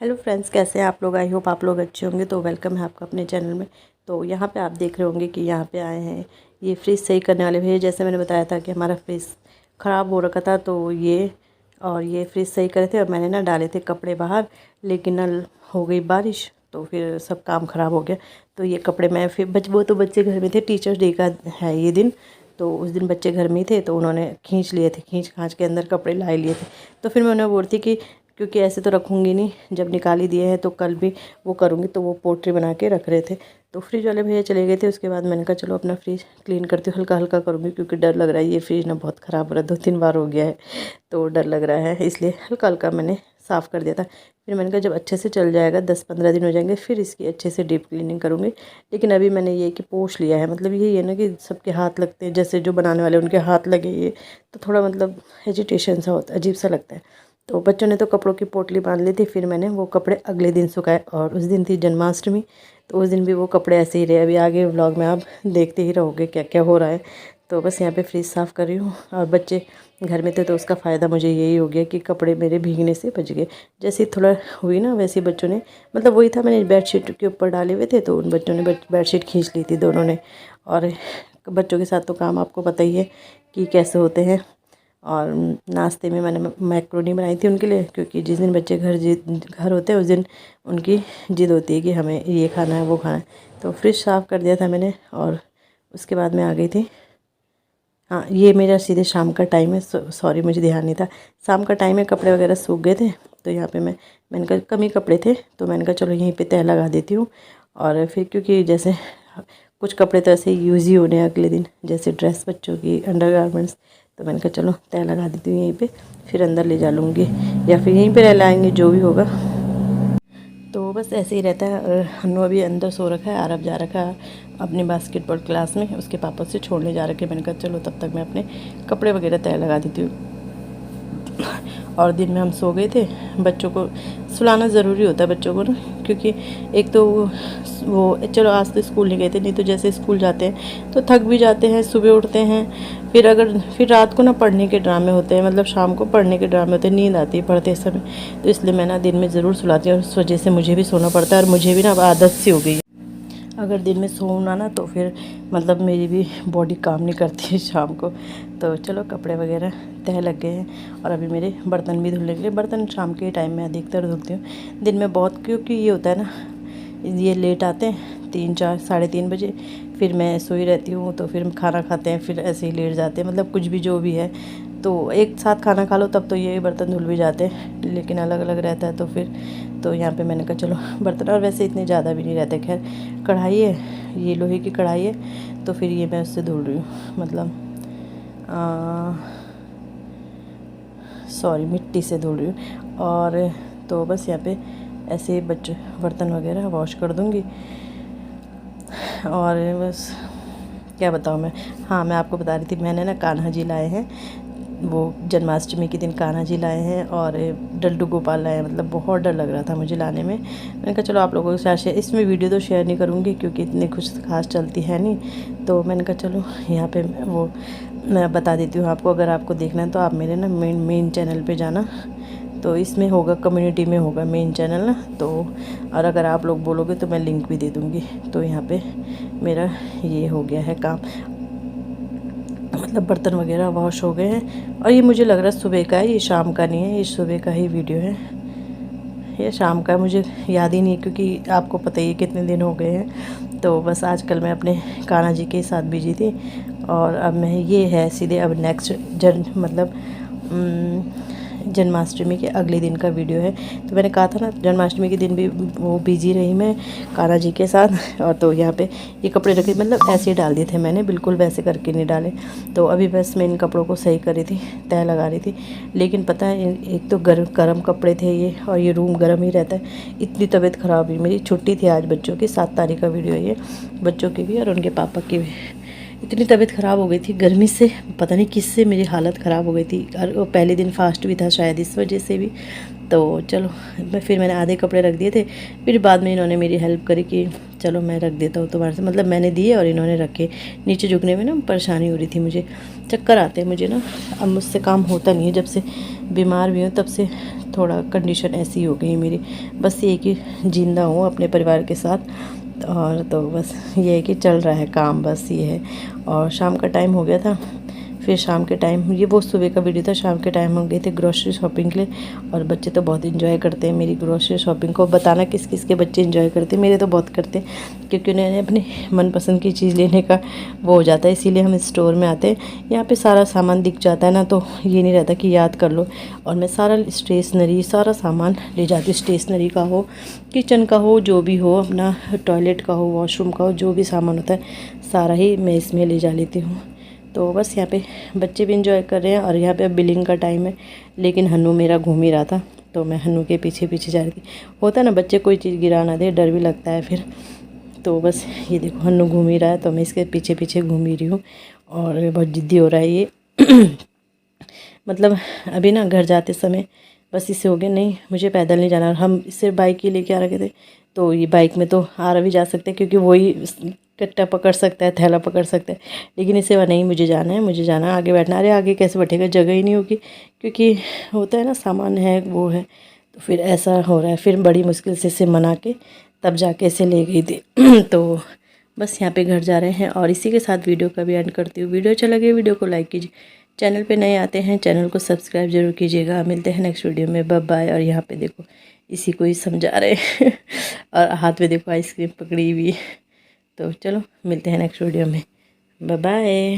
Hello friends, कैसे हैं आप लोग। आई होप आप लोग अच्छे होंगे। तो वेलकम है आपका अपने चैनल में। तो यहाँ पे आप देख रहे होंगे कि यहाँ पे आए हैं ये फ्रिज सही करने वाले भैया। जैसे मैंने बताया था कि हमारा फ्रिज ख़राब हो रखा था, तो ये फ्रिज सही करे थे और मैंने ना डाले थे कपड़े बाहर, लेकिन ना हो गई बारिश तो फिर सब काम ख़राब हो गया। तो ये कपड़े मैं फिर वो तो बच्चे घर में थे, टीचर्स डे का है ये दिन, तो उस दिन बच्चे घर में ही थे, तो उन्होंने खींच लिए थे, खींच खांच के अंदर कपड़े ला लिए थे। तो फिर मैं उन्हें बोलती कि क्योंकि ऐसे तो रखूँगी नहीं, जब निकाल ही दिए हैं तो कल भी वो करूँगी। तो वो पोट्री बना के रख रहे थे। तो फ्रिज वाले भैया चले गए थे। उसके बाद मैंने कहा चलो अपना फ्रिज क्लीन करती हूँ, हल्का हल्का करूँगी, क्योंकि डर लग रहा है ये फ्रिज ना बहुत ख़राब हो रहा है, 2-3 बार हो गया है तो डर लग रहा है, इसलिए हल्का हल्का मैंने साफ़ कर दिया था। फिर मैंने कहा जब अच्छे से चल जाएगा, 10-15 दिन हो जाएंगे, फिर इसकी अच्छे से डीप क्लीनिंग करूँगी। लेकिन अभी मैंने ये कि पोंछ लिया है। मतलब यही है ना कि सबके हाथ लगते हैं, जैसे जो बनाने वाले उनके हाथ लगे ये, तो थोड़ा मतलब हेजिटेशन सा होता है, अजीब सा लगता है। तो बच्चों ने तो कपड़ों की पोटली बांध ली थी। फिर मैंने वो कपड़े अगले दिन सुखाए, और उस दिन थी जन्माष्टमी, तो उस दिन भी वो कपड़े ऐसे ही रहे। अभी आगे व्लॉग में आप देखते ही रहोगे क्या क्या हो रहा है। तो बस यहाँ पे फ्रिज साफ़ कर रही हूँ, और बच्चे घर में थे तो उसका फ़ायदा मुझे यही हो गया कि कपड़े मेरे भीगने से बच गए। जैसे ही थोड़ा हुई ना, वैसे ही बच्चों ने, मतलब वही था, मैंने बेडशीट के ऊपर डाले हुए थे, तो उन बच्चों ने बेडशीट खींच ली थी दोनों ने। और बच्चों के साथ तो काम आपको पता ही है कि कैसे होते हैं। और नाश्ते में मैंने मैक्रोनी बनाई थी उनके लिए, क्योंकि जिस दिन बच्चे घर होते हैं उस दिन उनकी जिद होती है कि हमें ये खाना है वो खाना है। तो फ्रिज साफ़ कर दिया था मैंने, और उसके बाद मैं आ गई थी। हाँ, ये मेरा सीधे शाम का टाइम है। सॉरी, मुझे ध्यान नहीं था। शाम का टाइम है, कपड़े वगैरह सूख गए थे, तो यहाँ पे मैंने कहा कम ही कपड़े थे, तो मैंने कहा चलो यहीं पे तह लगा देती हूँ। और फिर क्योंकि जैसे कुछ कपड़े तो ऐसे यूज़ ही होने हैं अगले दिन, जैसे ड्रेस बच्चों की, अंडरगारमेंट्स, तो मैंने कहा चलो तह लगा देती हूँ यहीं पे, फिर अंदर ले जा लूँगी, या फिर यहीं पे रह लाएँगे, जो भी होगा। तो बस ऐसे ही रहता है। और हन्नू अभी अंदर सो रखा है, आरब जा रखा है अपनी बास्केटबॉल क्लास में, उसके पापा से छोड़ने जा रखे। मैंने कहा चलो तब तक मैं अपने कपड़े वगैरह तय लगा देती हूँ। और दिन में हम सो गए थे। बच्चों को सुलाना ज़रूरी होता है बच्चों को ना, क्योंकि एक तो वो चलो आज तो स्कूल नहीं गए थे, नहीं तो जैसे स्कूल जाते हैं तो थक भी जाते हैं, सुबह उठते हैं, फिर रात को ना पढ़ने के ड्रामे होते हैं, मतलब शाम को पढ़ने के ड्रामे होते हैं, नींद आती है पढ़ते समय। तो इसलिए मैं ना दिन में ज़रूर सुलाती हूँ, और उस वजह से मुझे भी सोना पड़ता है, और मुझे भी ना अब आदत सी हो गई है। अगर दिन में सोऊं ना तो फिर मतलब मेरी भी बॉडी काम नहीं करती है शाम को। तो चलो कपड़े वगैरह तह लग गए हैं, और अभी मेरे बर्तन भी धुलने के लिए। बर्तन शाम के टाइम में अधिकतर धुलती हूँ, दिन में बहुत, क्योंकि ये होता है ना, ये लेट आते हैं 3-4 साढ़े 3 बजे, फिर मैं सोई रहती हूँ, तो फिर खाना खाते हैं, फिर ऐसे ही लेट जाते हैं, मतलब कुछ भी जो भी है। तो एक साथ खाना खा लो तब तो ये बर्तन धुल भी जाते हैं, लेकिन अलग अलग रहता है तो फिर, तो यहाँ पे मैंने कहा चलो बर्तन, और वैसे इतने ज़्यादा भी नहीं रहते। खैर, कढ़ाई है, ये लोहे की कढ़ाई है, तो फिर ये मैं उससे धुल रही हूँ, मतलब सॉरी, मिट्टी से धुल रही हूँ। और तो बस यहाँ पे ऐसे बर्तन वगैरह वॉश कर दूँगी। और बस क्या बताऊँ मैं। हाँ, मैं आपको बता रही थी, मैंने ना कान्हा जी लाए हैं, वो जन्माष्टमी के दिन कान्हा जी लाए हैं, और डल्डू गोपाल लाए हैं। मतलब बहुत डर लग रहा था मुझे लाने में। मैंने कहा चलो आप लोगों के साथ शेयर, इसमें वीडियो तो शेयर नहीं करूँगी क्योंकि इतनी कुछ खास चलती है नहीं। तो मैंने कहा चलो यहाँ पे वो मैं बता देती हूँ आपको। अगर आपको देखना है तो आप मेरे ना मेन चैनल पे जाना, तो इसमें होगा, कम्युनिटी में होगा मेन चैनल ना। तो और अगर आप लोग बोलोगे तो मैं लिंक भी दे दूँगी। तो यहाँ पे मेरा ये हो गया है काम, मतलब बर्तन वगैरह वॉश हो गए हैं। और ये मुझे लग रहा है सुबह का है, ये शाम का नहीं है, ये सुबह का ही वीडियो है। ये शाम का है, मुझे याद ही नहीं, क्योंकि आपको पता ही है कितने दिन हो गए हैं। तो बस आजकल मैं अपने कान्हा जी के साथ बिजी थी, और अब मैं ये है सीधे अब नेक्स्ट मतलब जन्माष्टमी के अगले दिन का वीडियो है। तो मैंने कहा था ना, जन्माष्टमी के दिन भी वो बिजी रही मैं कान्हा जी के साथ। और तो यहाँ पे ये कपड़े रखे, मतलब ऐसे ही डाल दिए थे मैंने, बिल्कुल वैसे करके नहीं डाले। तो अभी बस मैं इन कपड़ों को सही कर रही थी, तह लगा रही थी। लेकिन पता है, एक तो गर्म कपड़े थे ये, और ये रूम गर्म ही रहता है। इतनी तबीयत ख़राब हुई मेरी। छुट्टी थी आज बच्चों की, 7 तारीख का वीडियो है ये, बच्चों की भी और उनके पापा की भी। इतनी तबीयत ख़राब हो गई थी गर्मी से, पता नहीं किससे मेरी हालत ख़राब हो गई थी। और वो पहले दिन फास्ट भी था शायद, इस वजह से भी। तो चलो फिर मैंने आधे कपड़े रख दिए थे, फिर बाद में इन्होंने मेरी हेल्प करी कि चलो मैं रख देता हूँ तुम्हारे से, मतलब मैंने दिए और इन्होंने रखे। नीचे झुकने में ना परेशानी हो रही थी मुझे, चक्कर आते हैं मुझे ना, अब मुझसे काम होता नहीं है, जब से बीमार भी हूँ तब से थोड़ा कंडीशन ऐसी हो गई मेरी, बस ये कि जिंदा हूँ अपने परिवार के साथ। और तो बस ये है कि चल रहा है काम, बस ये है। और शाम का टाइम हो गया था, फिर शाम के टाइम, ये वो सुबह का वीडियो था, शाम के टाइम हम गए थे ग्रोसरी शॉपिंग के लिए। और बच्चे तो बहुत इन्जॉय करते हैं मेरी ग्रोसरी शॉपिंग को। बताना किस किस के बच्चे इन्जॉय करते हैं, मेरे तो बहुत करते हैं, क्योंकि उन्हें अपनी मनपसंद की चीज़ लेने का वो हो जाता है, इसीलिए हम स्टोर में आते हैं। यहाँ पे सारा सामान दिख जाता है ना, तो ये नहीं रहता कि याद कर लो। और मैं सारा स्टेशनरी, सारा सामान ले जाती हूँ, स्टेशनरी का हो, किचन का हो, जो भी हो, अपना टॉयलेट का हो, वॉशरूम का हो, जो भी सामान होता है सारा ही मैं इसमें ले जा लेती हूँ। तो बस यहाँ पे बच्चे भी इंजॉय कर रहे हैं। और यहाँ पे अब बिलिंग का टाइम है, लेकिन हन्नू मेरा घूम ही रहा था, तो मैं हन्नू के पीछे पीछे जा रही थी। होता है ना, बच्चे कोई चीज़ गिरा ना दे, डर भी लगता है फिर। तो बस ये देखो हन्नू घूम ही रहा है, तो मैं इसके पीछे पीछे घूम ही रही हूँ। और बहुत ज़िद्दी हो रहा है ये मतलब अभी ना घर जाते समय बस इससे हो गया, नहीं मुझे पैदल नहीं जाना। और हम इससे बाइक ही लेके आ रखे थे, तो ये बाइक में तो आ भी जा सकते हैं, क्योंकि वही कट्टा पकड़ सकता है, थैला पकड़ सकता है। लेकिन इसे नहीं, मुझे जाना है, मुझे जाना है, आगे बैठना। अरे आगे कैसे बैठेगा, जगह ही नहीं होगी, क्योंकि होता है ना सामान है वो है। तो फिर ऐसा हो रहा है, फिर बड़ी मुश्किल से इसे मना के तब जाके इसे ले गई थी तो बस यहाँ पे घर जा रहे हैं। और इसी के साथ वीडियो का भी एंड करती हूँ। वीडियो अच्छा लगे वीडियो को लाइक कीजिए, चैनल पे नए आते हैं चैनल को सब्सक्राइब जरूर कीजिएगा। मिलते हैं नेक्स्ट वीडियो में, बाय बाय। और यहाँ पे देखो इसी को ही समझा रहे हैं और हाथ में देखो आइसक्रीम पकड़ी हुई। तो चलो मिलते हैं नेक्स्ट वीडियो में, बाय बाय।